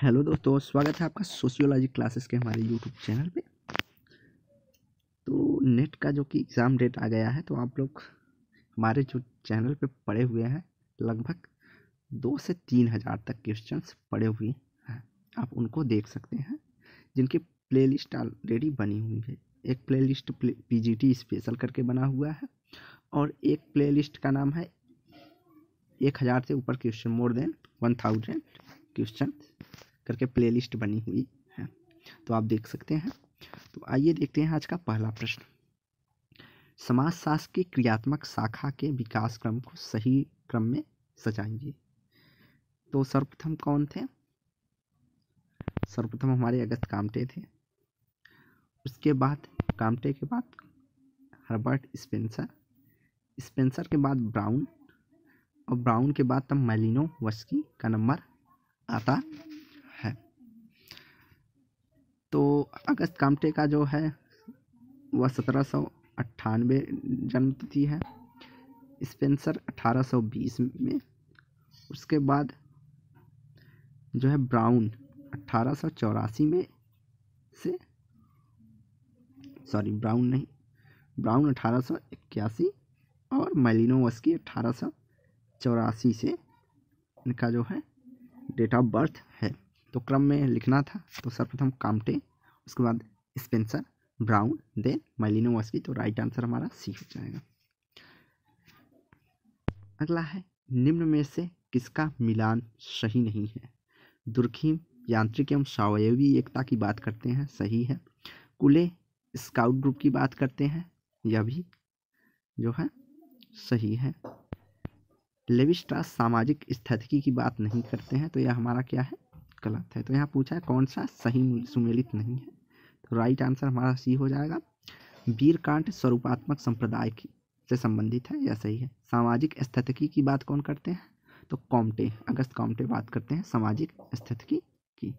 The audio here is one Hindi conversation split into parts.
हेलो दोस्तों, स्वागत है आपका सोशियोलॉजी क्लासेस के हमारे यूट्यूब चैनल पे। तो नेट का जो कि एग्ज़ाम डेट आ गया है, तो आप लोग हमारे जो चैनल पे पढ़े हुए हैं लगभग 2 से 3 हज़ार तक क्वेश्चंस पड़े हुए हैं। आप उनको देख सकते हैं जिनकी प्लेलिस्ट ऑलरेडी बनी हुई है। एक प्लेलिस्ट पीजीटी स्पेशल करके बना हुआ है और एक प्लेलिस्ट का नाम है 1000 से ऊपर क्वेश्चन, मोर देन 1000 क्वेश्चन करके प्लेलिस्ट बनी हुई है, तो आप देख सकते हैं। तो आइए देखते हैं आज का पहला प्रश्न। समाजशास्त्र की क्रियात्मक शाखा के विकास क्रम को सही क्रम में सजाइए। तो सर्वप्रथम कौन थे? सर्वप्रथम हमारे अगस्त काम्टे थे। उसके बाद काम्टे के बाद हर्बर्ट स्पेंसर, स्पेंसर के बाद ब्राउन, और ब्राउन के बाद तब मालिनोवस्की का नंबर आता है। तो अगस्त काम्टे का जो है वह 1798 जन्मतिथि है, स्पेंसर 1820 में। उसके बाद जो है ब्राउन 1884 में से, सॉरी ब्राउन नहीं, ब्राउन 1881 और मालिनोवस्की 1884 से इनका जो है डेट ऑफ बर्थ है। तो क्रम में लिखना था, तो सर्वप्रथम काम्टे, उसके बाद स्पेंसर, ब्राउन, देन मालिनोवस्की। तो राइट आंसर हमारा सी हो जाएगा। अगला है, निम्न में से किसका मिलान सही नहीं है? दुर्खिम यांत्रिक एवं सावयवी एकता की बात करते हैं, सही है। कुले स्काउट ग्रुप की बात करते हैं, यह भी जो है सही है। लेवी स्ट्रास सामाजिक स्थिति की बात नहीं करते हैं, तो यह हमारा क्या है? गलत है। तो यहाँ पूछा है कौन सा सही सुमेलित नहीं है, तो राइट आंसर हमारा सी हो जाएगा। वीरकांट स्वरूपात्मक संप्रदाय की से संबंधित है, यह सही है। सामाजिक स्थिति की बात कौन करते हैं? तो कॉम्टे, अगस्त कॉम्टे बात करते हैं सामाजिक स्थिति की।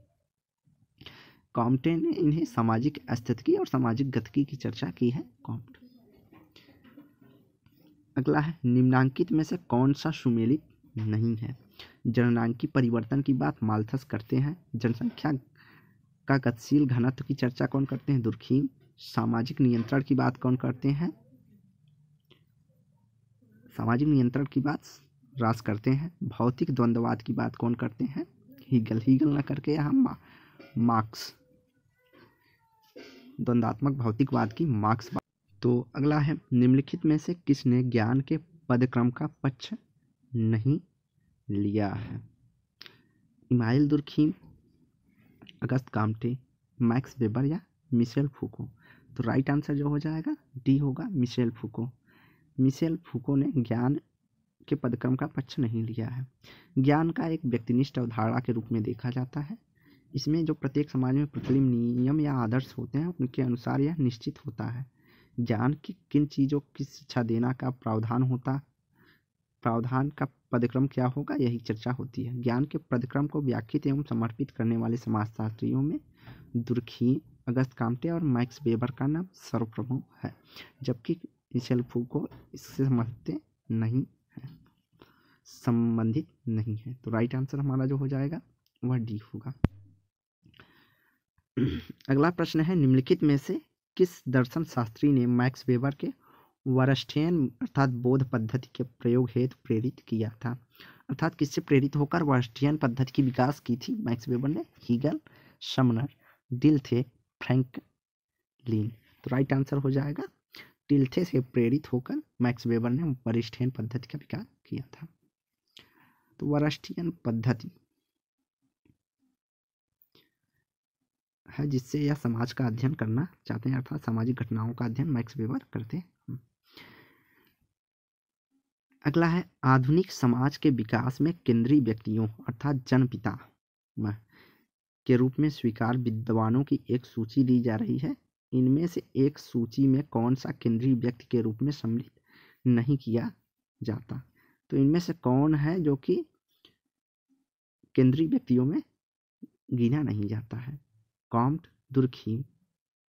कॉम्टे ने इन्हें सामाजिक स्थिति और सामाजिक गतिकी की चर्चा की है, कॉम्टे। अगला है, निम्नांकित में से कौन सा सुमेलित नहीं है? जननांकी परिवर्तन की बात माल्थस करते हैं। जनसंख्या का गतिशील घनत्व की चर्चा कौन करते हैं? दुर्खिम। सामाजिक नियंत्रण की बात कौन करते हैं? सामाजिक नियंत्रण की बात रास करते हैं। भौतिक द्वंद्ववाद की बात कौन करते हैं? हीगल। हीगल न करके यहाँ मार्क्स, द्वंद्वात्मक भौतिकवाद की मार्क्स। तो अगला है, निम्नलिखित में से किसने ज्ञान के पदक्रम का पक्ष नहीं लिया है? Emile Durkheim, Auguste Comte, Max Weber या मिशेल फूको? तो राइट आंसर जो हो जाएगा डी होगा, मिशेल फूको। मिशेल फूको ने ज्ञान के पदक्रम का पक्ष नहीं लिया है। ज्ञान का एक व्यक्तिनिष्ठ अवधारणा के रूप में देखा जाता है। इसमें जो प्रत्येक समाज में प्रचलित नियम या आदर्श होते हैं उनके अनुसार यह निश्चित होता है ज्ञान की किन चीज़ों की शिक्षा देना का प्रावधान का पदक्रम क्या होगा, यही चर्चा होती है। ज्ञान के पदक्रम को व्याख्यात एवं समर्पित करने वाले समाजशास्त्रियों में दुर्खिम, अगस्त काम्टे और मैक्स वेबर का नाम सर्वप्रमुख है, जबकि मिशेल फूको इससे संबंधित नहीं है। तो राइट आंसर हमारा जो हो जाएगा वह डी होगा। अगला प्रश्न है, निम्नलिखित में से किस दर्शन शास्त्री ने मैक्स वेबर के वरस्टेन अर्थात बोध पद्धति के प्रयोग हेतु प्रेरित किया था? अर्थात किससे प्रेरित होकर वरस्टेन पद्धति की विकास की थी मैक्स वेबर ने? Hegel, Sumner, Dilthey, Franklin. तो राइट आंसर हो जाएगा डिल्थे से प्रेरित होकर मैक्स वेबर ने वरस्टेन पद्धति का विकास किया था। तो वरस्टेन पद्धति है जिससे यह समाज का अध्ययन करना चाहते हैं, अर्थात सामाजिक घटनाओं का अध्ययन मैक्स वेबर करते हैं। अगला है, आधुनिक समाज के विकास में केंद्रीय व्यक्तियों अर्थात जनपिता के रूप में स्वीकार विद्वानों की एक सूची दी जा रही है। इनमें से एक सूची में कौन सा केंद्रीय व्यक्ति के रूप में सम्मिलित नहीं किया जाता? तो इनमें से कौन है जो कि केंद्रीय व्यक्तियों में गिना नहीं जाता है? कॉम्ट, दुर्खिम,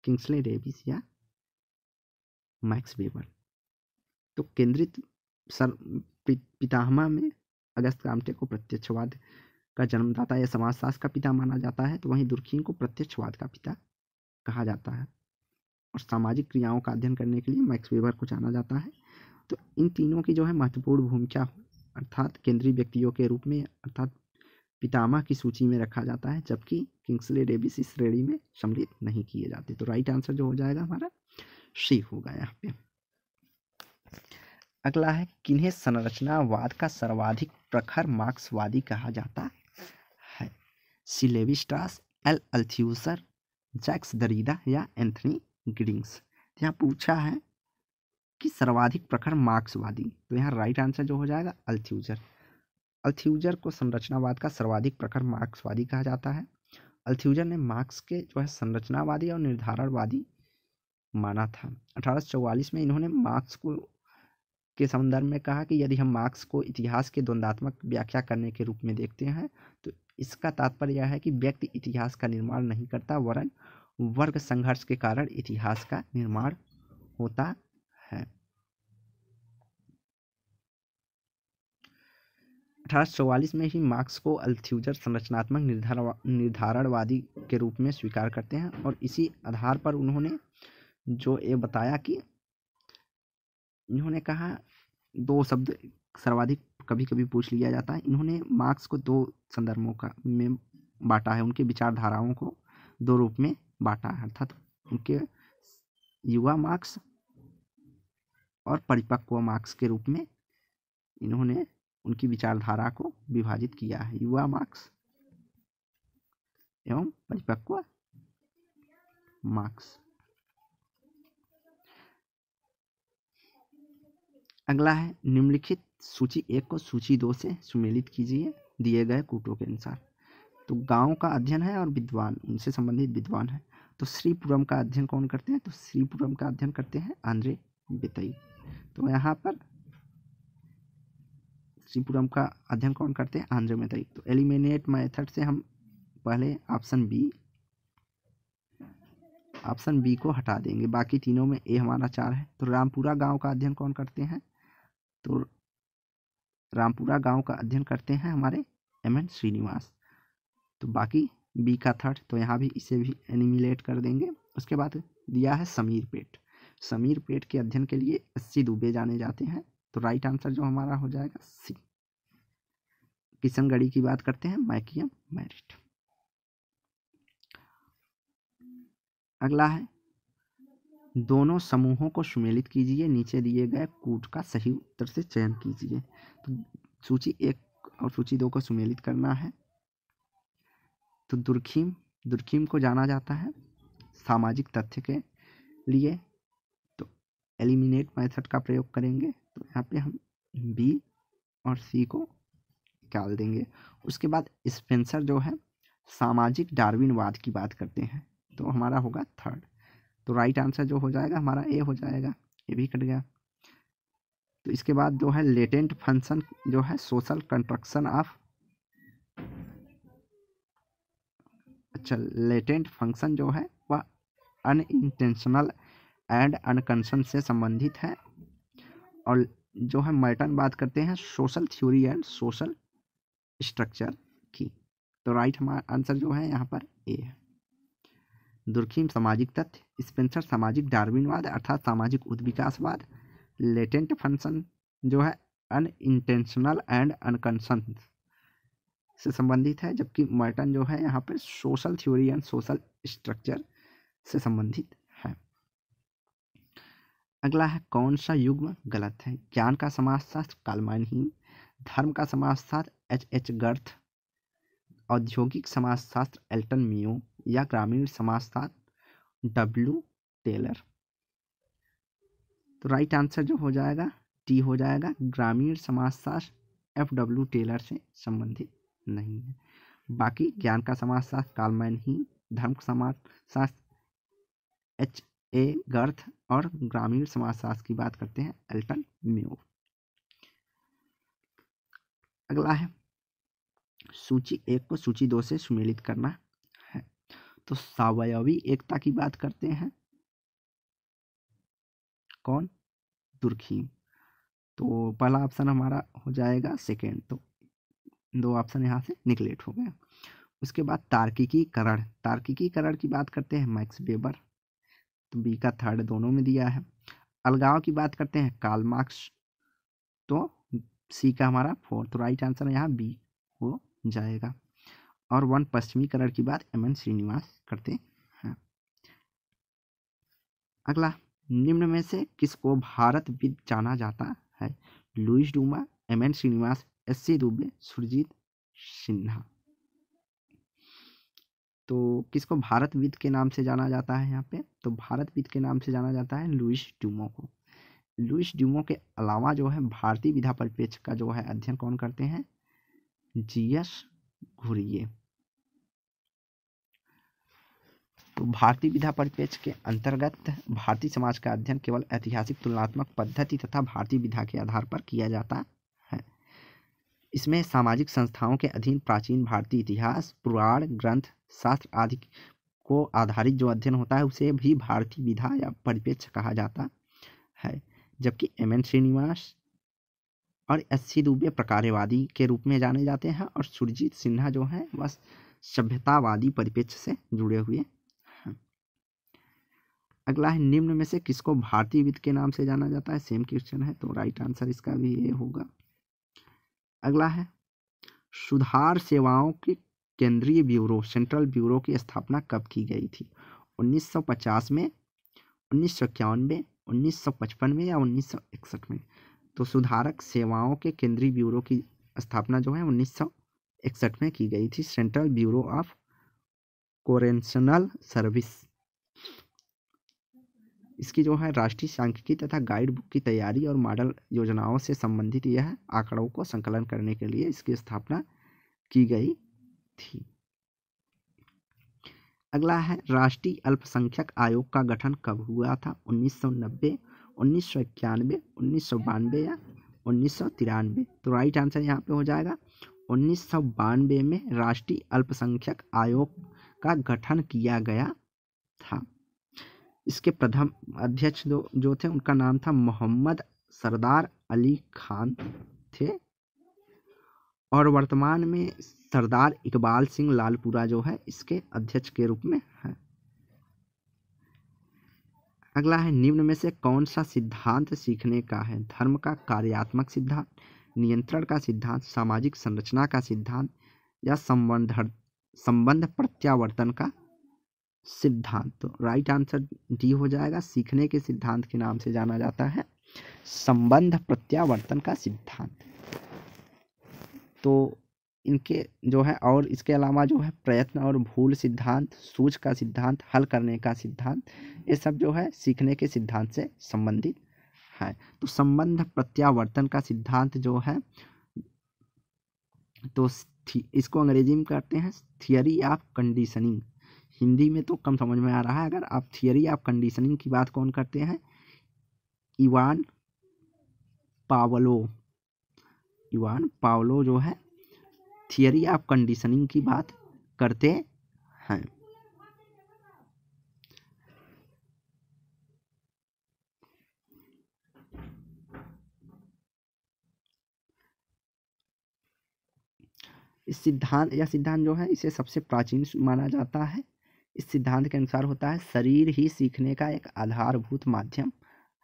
किंग्सले डेविस या मैक्स वेबर? तो केंद्रित पितामह में अगस्त काम्टे को प्रत्यक्षवाद का जन्मदाता या समाजशास्त्र का पिता माना जाता है, तो वहीं दुर्खीम को प्रत्यक्षवाद का पिता कहा जाता है। और सामाजिक क्रियाओं का अध्ययन करने के लिए मैक्स वेबर को जाना जाता है। तो इन तीनों की जो है महत्वपूर्ण भूमिका अर्थात केंद्रीय व्यक्तियों के रूप में अर्थात पितामह की सूची में रखा जाता है, जबकि किंग्सले डेविस इस श्रेणी में सम्मिलित नहीं किए जाते। तो राइट आंसर जो हो जाएगा हमारा सी होगा यहाँ पे। अगला है, किन्हें संरचनावाद का सर्वाधिक प्रखर मार्क्सवादी कहा जाता है? सी लेवी स्ट्रास, एल अल्थ्यूजर, जैक्स दरिडा या एंथनी गिडिंग्स। यहाँ पूछा है कि सर्वाधिक प्रखर मार्क्सवादी, तो यहाँ राइट आंसर जो हो जाएगा अल्थ्यूजर। अल्थ्यूजर को संरचनावाद का सर्वाधिक प्रखर मार्क्सवादी कहा जाता है। अल्थ्यूजर ने मार्क्स के जो है संरचनावादी और निर्धारणवादी माना था। 1844 में इन्होंने मार्क्स को के संदर्भ में कहा कि यदि हम मार्क्स को इतिहास के द्वंद्वात्मक व्याख्या करने के रूप में देखते हैं तो इसका तात्पर्य यह है कि व्यक्ति इतिहास का निर्माण नहीं करता, वरन वर्ग संघर्ष के कारण इतिहास का निर्माण होता है। 1844 में ही मार्क्स को अल्थ्यूजर संरचनात्मक निर्धारणवादी के रूप में स्वीकार करते हैं और इसी आधार पर उन्होंने जो ये बताया कि इन्होंने कहा, दो शब्द सर्वाधिक कभी कभी पूछ लिया जाता है, इन्होंने मार्क्स को दो संदर्भों का में बांटा है, उनके विचारधाराओं को दो रूप में बांटा है, अर्थात उनके युवा मार्क्स और परिपक्व मार्क्स के रूप में इन्होंने उनकी विचारधारा को विभाजित किया है, युवा मार्क्स एवं परिपक्व मार्क्स। अगला है, निम्नलिखित सूची 1 को सूची 2 से सुमेलित कीजिए दिए गए कूटों के अनुसार। तो गांव का अध्ययन है और विद्वान, उनसे संबंधित विद्वान है। तो श्रीपुरम का अध्ययन कौन करते हैं? तो श्रीपुरम का अध्ययन करते हैं आंद्रे बेतई। तो यहाँ पर श्रीपुरम का अध्ययन कौन करते हैं? आंद्रे बेतई। तो एलिमिनेट मेथड से हम पहले ऑप्शन बी को हटा देंगे, बाकी तीनों में ए हमारा 4 है। तो रामपुरा गांव का अध्ययन कौन करते हैं? तो रामपुरा गांव का अध्ययन करते हैं हमारे एम.एन. श्रीनिवास। तो बाकी बी का 3rd, तो यहाँ भी इसे भी एनिमिलेट कर देंगे। उसके बाद दिया है समीर पेट। समीर पेट के अध्ययन के लिए एस.सी. दुबे जाने जाते हैं। तो राइट आंसर जो हमारा हो जाएगा सी। किशनगढ़ी की बात करते हैं मैकियम मैरिट। अगला है, दोनों समूहों को सुमेलित कीजिए, नीचे दिए गए कूट का सही उत्तर से चयन कीजिए। तो सूची 1 और सूची 2 को सुमेलित करना है। तो दुर्खीम को जाना जाता है सामाजिक तथ्य के लिए, तो एलिमिनेट मेथड का प्रयोग करेंगे। तो यहाँ पे हम बी और सी को निकाल देंगे। उसके बाद स्पेंसर जो है सामाजिक डार्विनवाद की बात करते हैं, तो हमारा होगा 3rd। तो राइट आंसर जो हो जाएगा हमारा ए हो जाएगा, ये भी कट गया। तो इसके बाद जो है लेटेंट फंक्शन जो है सोशल कंस्ट्रक्शन ऑफ, अच्छा लेटेंट फंक्शन जो है वह अनइंटेंशनल एंड अनकंसर्न से संबंधित है। और जो है मर्टन बात करते हैं social theory and social structure की। तो राइट हमारा आंसर जो है यहाँ पर ए है। दुर्खीम सामाजिक तथ्य, स्पेंसर सामाजिक डार्विनवाद अर्थात सामाजिक उद्विकासवाद, लेटेंट फंक्शन जो है अनइंटेंशनल एंड अनकंसर्न से संबंधित है, जबकि मर्टन जो है यहाँ पर social theory and social structure से संबंधित है। अगला है, कौन सा युग्म गलत है? ज्ञान का समाजशास्त्र कालमानहीन, धर्म का समाजशास्त्र H.H. गर्थ, औद्योगिक समाजशास्त्र एल्टन मियो या ग्रामीण समाजशास्त्र W. टेलर। तो राइट आंसर जो हो जाएगा टी हो जाएगा, ग्रामीण समाजशास्त्र F.W. टेलर से संबंधित नहीं है। बाकी ज्ञान का समाजशास्त्र कालमानहीन, धर्म का समाजशास्त्र H.A. गर्थ और ग्रामीण समाजशास्त्र की बात करते हैं एल्टन मियो। अगला है, सूची 1 को सूची 2 से सुमेलित करना है। तो सावयवी एकता की बात करते हैं कौन? दुर्खीम। तो पहला ऑप्शन हमारा हो जाएगा 2nd। तो दो ऑप्शन यहाँ से निगलेक्ट हो गया। उसके बाद तार्किकीकरण, तार्किकीकरण की बात करते हैं मैक्स वेबर, तो बी का थर्ड दोनों में दिया है। अलगाव की बात करते हैं कार्ल मार्क्स, तो सी का हमारा फोर्थ राइट आंसर यहाँ बी हो जाएगा। और वन पश्चिमीकरण की बात एम एन श्रीनिवास करते हैं। अगला, निम्न में से किसको भारतविद जाना जाता है? Louis Dumont, M N Srinivas, S C Dube, Surajit Sinha. तो किसको भारतविद के नाम से जाना जाता है यहाँ पे? तो भारतविद के नाम से जाना जाता है लुईस ड्यूमो को। लुईस ड्यूमो के अलावा जो है भारतीय विधा परिप्रेक्ष्य का जो है अध्ययन कौन करते हैं? जीएस घुरिये। तो भारतीय विधा परिप्रेक्ष्य के अंतर्गत भारतीय समाज का अध्ययन केवल ऐतिहासिक तुलनात्मक पद्धति तथा भारतीय विधा के आधार पर किया जाता है। इसमें सामाजिक संस्थाओं के अधीन प्राचीन भारतीय इतिहास, पुराण, ग्रंथ, शास्त्र आदि को आधारित जो अध्ययन होता है उसे भी भारतीय विधा या परिप्रेक्ष्य कहा जाता है। जबकि एम एन श्रीनिवास और एस सी दुबे प्रकारवादी के रूप में जाने जाते हैं और सुरजीत सिन्हा जो है वह सभ्यतावादी परिप्रेक्ष्य से जुड़े हुए हैं। अगला है, निम्न में से किसको भारतीय विद के नाम से जाना जाता है? सेम क्वेश्चन है, तो राइट आंसर इसका भी ये होगा। अगला है, सुधार सेवाओं के केंद्रीय ब्यूरो सेंट्रल ब्यूरो की स्थापना कब की गई थी? 1950 में, 1991, 1955 में या 1961 में? तो सुधारक सेवाओं के केंद्रीय ब्यूरो की स्थापना जो है 1961 में की गई थी, सेंट्रल ब्यूरो ऑफ कोरेंशनल सर्विस। इसकी जो है राष्ट्रीय सांख्यिकी तथा गाइड बुक की तैयारी और मॉडल योजनाओं से संबंधित यह आंकड़ों को संकलन करने के लिए इसकी स्थापना की गई थी। अगला है, राष्ट्रीय अल्पसंख्यक आयोग का गठन कब हुआ था? 1990, 1991, 1992 या 1993? तो राइट आंसर यहाँ पे हो जाएगा 1992 में राष्ट्रीय अल्पसंख्यक आयोग का गठन किया गया था। इसके प्रथम अध्यक्ष जो थे उनका नाम था मोहम्मद सरदार अली खान थे और वर्तमान में सरदार इकबाल सिंह लालपुरा जो है इसके अध्यक्ष के रूप में है। अगला है, निम्न में से कौन सा सिद्धांत सीखने का है? धर्म का कार्यात्मक सिद्धांत, नियंत्रण का सिद्धांत, सामाजिक संरचना का सिद्धांत या संबंध प्रत्यावर्तन का सिद्धांत? तो राइट आंसर डी हो जाएगा, सीखने के सिद्धांत के नाम से जाना जाता है संबंध प्रत्यावर्तन का सिद्धांत। तो इनके जो है और इसके अलावा जो है प्रयत्न और भूल सिद्धांत, सूझ का सिद्धांत, हल करने का सिद्धांत, ये सब जो है सीखने के सिद्धांत से संबंधित है। तो संबंध प्रत्यावर्तन का सिद्धांत जो है तो इसको अंग्रेजी में कहते हैं थियरी ऑफ कंडीशनिंग। हिंदी में तो कम समझ में आ रहा है। अगर आप थियरी ऑफ कंडीशनिंग की बात कौन करते हैं? इवान पावलो जो है थियरी ऑफ कंडीशनिंग की बात करते हैं। इस सिद्धांत जो है इसे सबसे प्राचीन माना जाता है। इस सिद्धांत के अनुसार होता है शरीर ही सीखने का एक आधारभूत माध्यम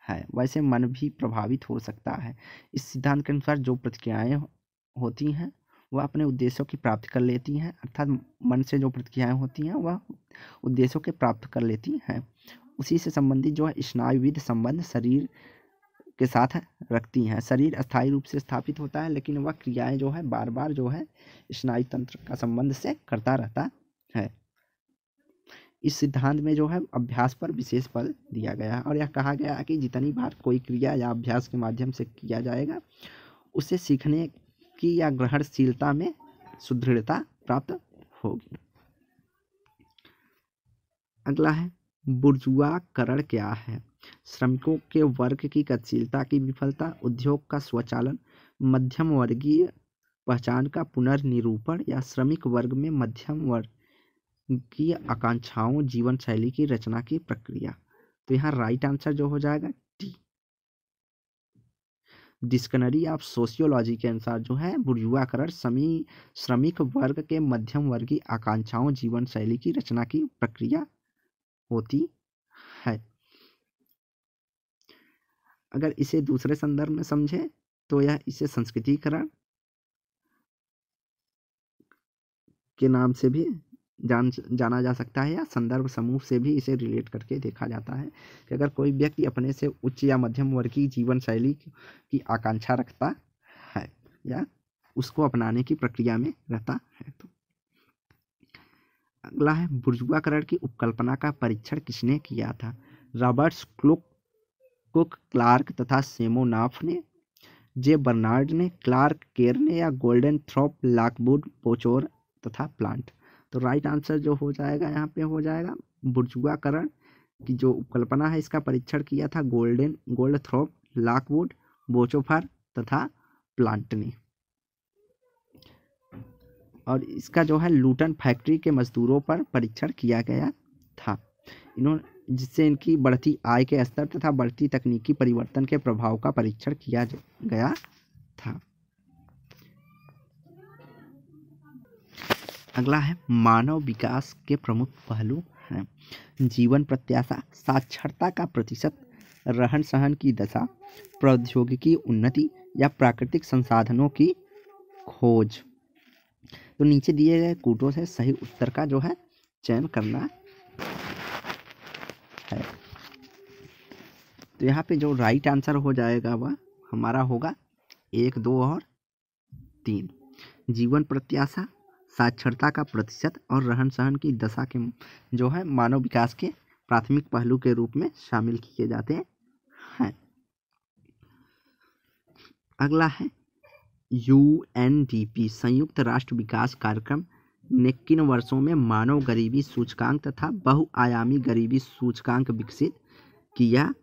है, वैसे मन भी प्रभावित हो सकता है। इस सिद्धांत के अनुसार जो प्रतिक्रियाएं होती हैं वह अपने उद्देश्यों की प्राप्ति कर लेती हैं, अर्थात मन से जो प्रतिक्रियाएं होती हैं वह उद्देश्यों के प्राप्त कर लेती हैं। उसी से संबंधित जो है स्नायुविध संबंध शरीर के साथ रखती हैं। शरीर अस्थायी रूप से स्थापित होता है लेकिन वह क्रियाएं जो है बार बार जो है स्नायु तंत्र का संबंध से करता रहता है। इस सिद्धांत में जो है अभ्यास पर विशेष बल दिया गया है और यह कहा गया है कि जितनी बार कोई क्रिया या अभ्यास के माध्यम से किया जाएगा उससे सीखने की या ग्रहणशीलता में सुदृढ़ता प्राप्त होगी। अगला है, बुर्जुआकरण क्या है? श्रमिकों के वर्ग की गतिशीलता की विफलता, उद्योग का स्वचालन, मध्यम वर्गीय पहचान का पुनर्निरूपण या श्रमिक वर्ग में मध्यम वर्गीय आकांक्षाओं जीवन शैली की रचना की प्रक्रिया? तो यहाँ राइट आंसर जो हो जाएगा डी। डिक्शनरी ऑफ सोशियोलॉजी के अनुसार जो है बुर्जुआकरण श्रमिक वर्ग के मध्यम वर्गीय आकांक्षाओं जीवन शैली की रचना की प्रक्रिया होती है। अगर इसे दूसरे संदर्भ में समझे तो यह इसे संस्कृतिकरण के नाम से भी जाना जा सकता है, या संदर्भ समूह से भी इसे रिलेट करके देखा जाता है कि अगर कोई व्यक्ति अपने से उच्च या मध्यम वर्गीय जीवन शैली की आकांक्षा रखता है या उसको अपनाने की प्रक्रिया में रहता है। तो अगला है बुर्जुआकरण की उपकल्पना का परीक्षण किसने किया था? रॉबर्ट्स, कुक, क्लार्क तथा सेमोनाफ ने, जे बर्नार्ड ने, क्लार्क, केर ने, या गोल्डनथ्रॉप, लॉकवुड, पोचोर तथा प्लांट। तो राइट आंसर जो हो जाएगा यहाँ पे हो जाएगा बुर्जुआकरण की जो उपकल्पना है इसका परीक्षण किया था गोल्डथ्रॉप, लॉकवुड, बोचोफर तथा प्लांट ने। और इसका जो है लूटन फैक्ट्री के मजदूरों पर परीक्षण किया गया था, जिससे इनकी बढ़ती आय के स्तर तथा बढ़ती तकनीकी परिवर्तन के प्रभाव का परीक्षण किया गया था। अगला है मानव विकास के प्रमुख पहलू हैं जीवन प्रत्याशा, साक्षरता का प्रतिशत, रहन सहन की दशा, प्रौद्योगिकी उन्नति या प्राकृतिक संसाधनों की खोज। तो नीचे दिए गए कूटों से सही उत्तर का जो है चयन करना है। तो यहाँ पे जो राइट आंसर हो जाएगा वह हमारा होगा 1, 2 और 3। जीवन प्रत्याशा, साक्षरता का प्रतिशत और रहन सहन की दशा के जो है मानव विकास के प्राथमिक पहलू के रूप में शामिल किए जाते हैं। अगला है UNDP संयुक्त राष्ट्र विकास कार्यक्रम ने किन वर्षों में मानव गरीबी सूचकांक तथा बहुआयामी गरीबी सूचकांक विकसित किया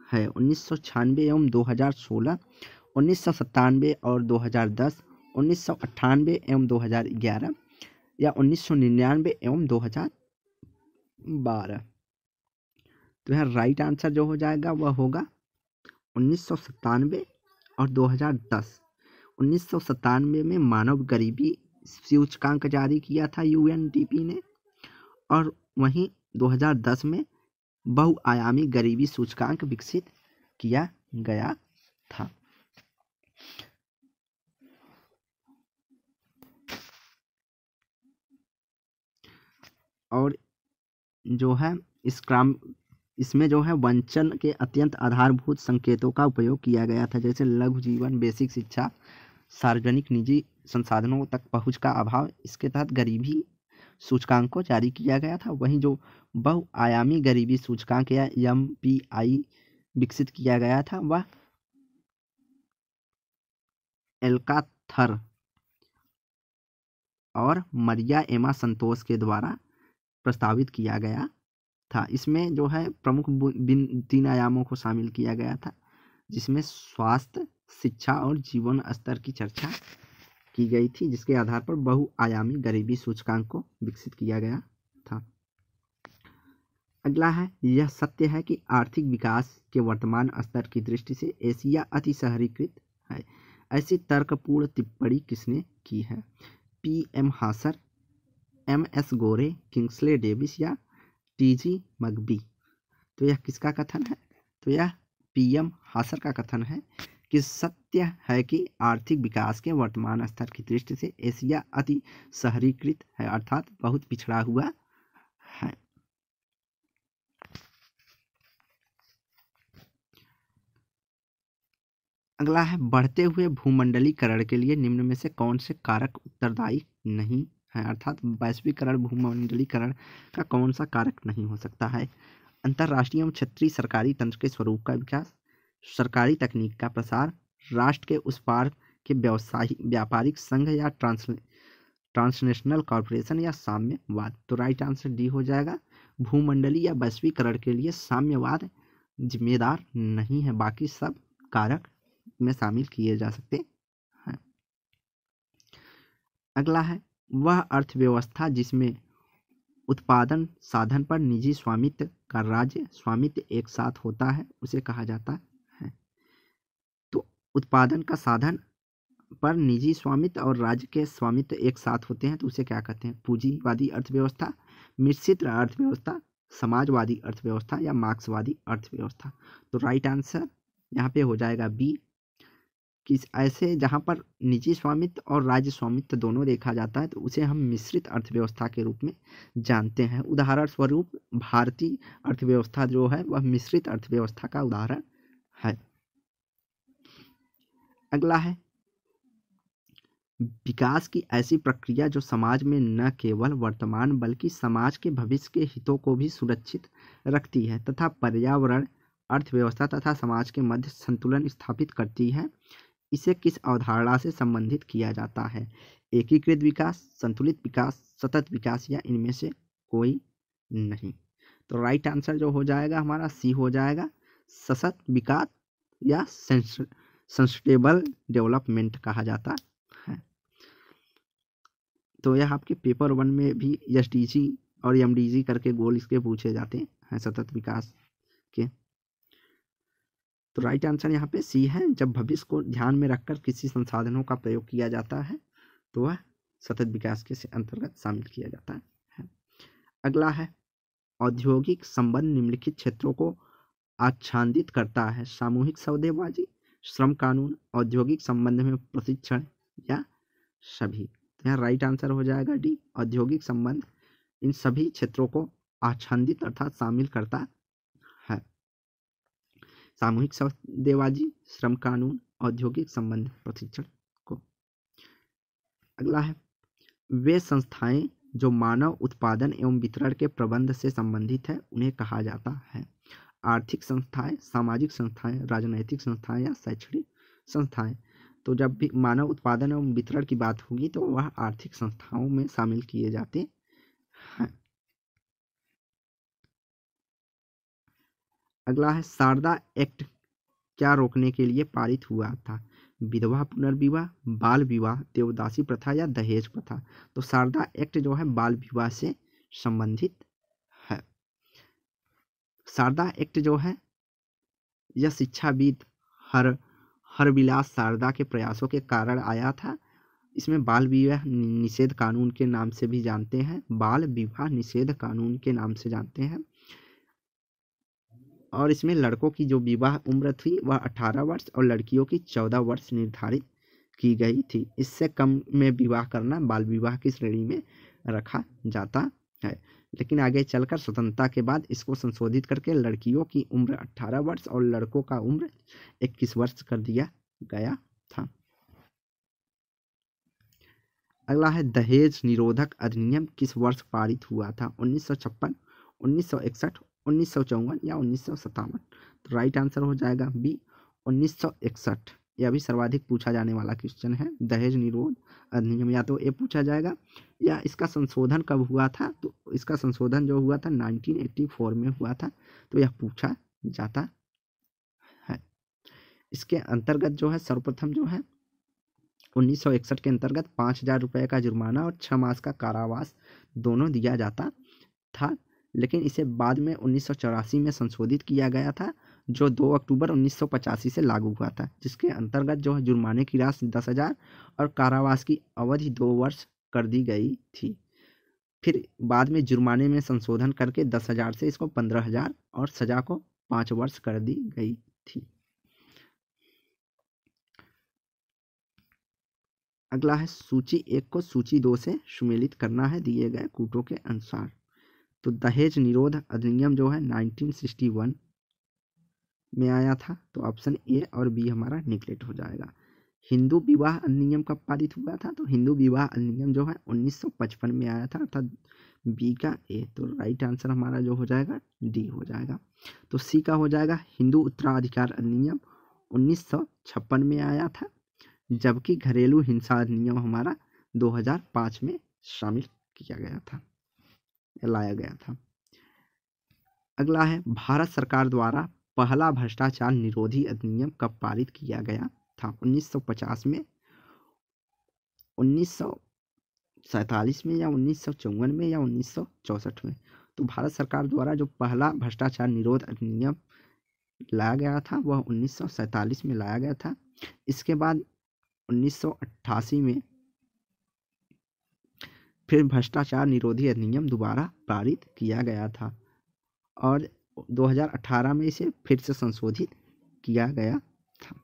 है? 1996 एवं 2016, 1997 और 2010, 1998 एवं 2011 या 1999 एवं 2012। तो यह राइट आंसर जो हो जाएगा वह होगा 1997 और 2010। 1997 में मानव गरीबी सूचकांक जारी किया था UNDP ने, और वहीं 2010 में बहुआयामी गरीबी सूचकांक विकसित किया गया था। और जो है इसमें जो है वंचन के अत्यंत आधारभूत संकेतों का उपयोग किया गया था, जैसे लघु जीवन, बेसिक शिक्षा, सार्वजनिक निजी संसाधनों तक पहुंच का अभाव। इसके तहत गरीबी सूचकांक को जारी किया गया था। वहीं जो बहुआयामी गरीबी सूचकांक या MPI विकसित किया गया था वह एल्काथर और मरिया एमा संतोष के द्वारा प्रस्तावित किया गया था। इसमें जो है प्रमुख 3 आयामों को शामिल किया गया था, जिसमें स्वास्थ्य, शिक्षा और जीवन स्तर की चर्चा की गई थी, जिसके आधार पर बहुआयामी गरीबी सूचकांक को विकसित किया गया था। अगला है यह सत्य है कि आर्थिक विकास के वर्तमान स्तर की दृष्टि से एशिया अति शहरीकृत है। ऐसी तर्कपूर्ण टिप्पणी किसने की है? PM हासर, MS गोरे, किंग्सले डेविस या TG मगबी। तो यह किसका कथन है? तो यह PM हासर का कथन है कि सत्य है कि आर्थिक विकास के वर्तमान स्तर की दृष्टि से एशिया अति शहरीकृत है, अर्थात बहुत पिछड़ा हुआ है। अगला है बढ़ते हुए भूमंडलीकरण के लिए निम्न में से कौन से कारक उत्तरदायी नहीं है, अर्थात वैश्वीकरण भूमंडलीकरण का कौन सा कारक नहीं हो सकता है? अंतर्राष्ट्रीय एवं क्षेत्रीय सरकारी तंत्र के स्वरूप का विकास, सरकारी तकनीक का प्रसार, राष्ट्र के उस पार के व्यापारिक संघ या ट्रांसनेशनल कॉरपोरेशन, या साम्यवाद। तो राइट आंसर डी हो जाएगा। भूमंडलीय या वैश्वीकरण के लिए साम्यवाद जिम्मेदार नहीं है, बाकी सब कारक में शामिल किए जा सकते हैं। अगला है वह अर्थव्यवस्था जिसमें उत्पादन साधन पर निजी स्वामित्व का राज्य स्वामित्व एक साथ होता है उसे कहा जाता है। तो उत्पादन का साधन पर निजी स्वामित्व और राज्य के स्वामित्व एक साथ होते हैं तो उसे क्या कहते हैं? पूंजीवादी अर्थव्यवस्था, मिश्रित अर्थव्यवस्था, समाजवादी अर्थव्यवस्था या मार्क्सवादी अर्थव्यवस्था। तो राइट आंसर यहाँ पे हो जाएगा बी, कि ऐसे जहाँ पर निजी स्वामित्व और राज्य स्वामित्व दोनों देखा जाता है तो उसे हम मिश्रित अर्थव्यवस्था के रूप में जानते हैं। उदाहरण स्वरूप भारतीय अर्थव्यवस्था जो है वह मिश्रित अर्थव्यवस्था का उदाहरण है। अगला है विकास की ऐसी प्रक्रिया जो समाज में न केवल वर्तमान बल्कि समाज के भविष्य के हितों को भी सुरक्षित रखती है तथा पर्यावरण, अर्थव्यवस्था तथा समाज के मध्य संतुलन स्थापित करती है। इसे किस अवधारणा से संबंधित किया जाता है? एकीकृत विकास, संतुलित विकास, सतत विकास या इनमें से कोई नहीं। तो राइट आंसर जो हो जाएगा हमारा सी हो जाएगा, सतत विकास या सस्टेनेबल डेवलपमेंट कहा जाता है। तो यह आपके पेपर 1 में भी एसडीजी और एमडीजी करके गोल इसके पूछे जाते हैं सतत विकास के। तो राइट आंसर यहाँ पे सी है। जब भविष्य को ध्यान में रखकर किसी संसाधनों का प्रयोग किया जाता है तो वह सतत विकास के अंतर्गत शामिल किया जाता है। अगला है औद्योगिक संबंध निम्नलिखित क्षेत्रों को आच्छादित करता है? सामूहिक सौदेबाजी, श्रम कानून, औद्योगिक संबंध में प्रशिक्षण या सभी। तो यहाँ राइट आंसर हो जाएगा डी, औद्योगिक संबंध इन सभी क्षेत्रों को आच्छादित अर्थात शामिल करता है। सामूहिक सौदेबाजी, श्रम कानून, औद्योगिक संबंध प्रशिक्षण को। अगला है वे संस्थाएं जो मानव उत्पादन एवं वितरण के प्रबंध से संबंधित है उन्हें कहा जाता है? आर्थिक संस्थाएं, सामाजिक संस्थाएं, राजनैतिक संस्थाएं या शैक्षणिक संस्थाएं। तो जब भी मानव उत्पादन एवं वितरण की बात होगी तो वह आर्थिक संस्थाओं में शामिल किए जाते हैं। अगला है शारदा एक्ट क्या रोकने के लिए पारित हुआ था? विधवा पुनर्विवाह, बाल विवाह, देवदासी प्रथा या दहेज प्रथा। तो शारदा एक्ट जो है बाल विवाह से संबंधित है। शारदा एक्ट जो है यह शिक्षाविद हरविलास शारदा के प्रयासों के कारण आया था। इसमें बाल विवाह निषेध कानून के नाम से भी जानते हैं, बाल विवाह निषेध कानून के नाम से जानते हैं। और इसमें लड़कों की जो विवाह उम्र थी वह 18 वर्ष और लड़कियों की 14 वर्ष निर्धारित की गई थी। इससे कम में विवाह करना बाल विवाह की श्रेणी में रखा जाता है। लेकिन आगे चलकर स्वतंत्रता के बाद इसको संशोधित करके लड़कियों की उम्र 18 वर्ष और लड़कों का उम्र 21 वर्ष कर दिया गया था। अगला है दहेज निरोधक अधिनियम किस वर्ष पारित हुआ था? 1956, 1961, 1954 या 1957। तो राइट आंसर हो जाएगा बी, 1961। यह भी सर्वाधिक पूछा जाने वाला क्वेश्चन है। दहेज निरोध अधिनियम या तो ये पूछा जाएगा या इसका संशोधन कब हुआ था? तो इसका संशोधन जो हुआ था 1984 में हुआ था, तो यह पूछा जाता है। इसके अंतर्गत जो है सर्वप्रथम जो है 1961 के अंतर्गत 5,000 रुपये का जुर्माना और 6 मास का कारावास दोनों दिया जाता था। लेकिन इसे बाद में 1984 में संशोधित किया गया था जो 2 अक्टूबर 1985 से लागू हुआ था, जिसके अंतर्गत जो है जुर्माने की राशि 10,000 और कारावास की अवधि 2 वर्ष कर दी गई थी। फिर बाद में जुर्माने में संशोधन करके 10,000 से इसको 15,000 और सजा को 5 वर्ष कर दी गई थी। अगला है सूची 1 को सूची 2 से सुमेलित करना है दिए गए कूटों के अनुसार। तो दहेज निरोध अधिनियम जो है 1961 में आया था, तो ऑप्शन ए और बी हमारा निगलेक्ट हो जाएगा। हिंदू विवाह अधिनियम कब पारित हुआ था? तो हिंदू विवाह अधिनियम जो है 1955 में आया था, अर्थात बी का ए। तो राइट आंसर हमारा जो हो जाएगा डी हो जाएगा। तो सी का हो जाएगा हिंदू उत्तराधिकार अधिनियम 1956 में आया था, जबकि घरेलू हिंसा अधिनियम हमारा 2005 में शामिल किया गया था, लाया गया था। अगला है भारत सरकार द्वारा पहला भ्रष्टाचार निरोधी अधिनियम कब पारित किया गया था? 1950 में, 1947 में या 1954 में या 1964 में। तो भारत सरकार द्वारा जो पहला भ्रष्टाचार निरोध अधिनियम लाया गया था वह 1947 में लाया गया था। इसके बाद 1988 में फिर भ्रष्टाचार निरोधी अधिनियम दोबारा पारित किया गया था और 2018 में इसे फिर से संशोधित किया गया था।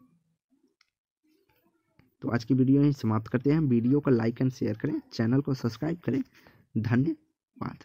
तो आज की वीडियो यहीं समाप्त करते हैं। वीडियो को लाइक एंड शेयर करें, चैनल को सब्सक्राइब करें। धन्यवाद।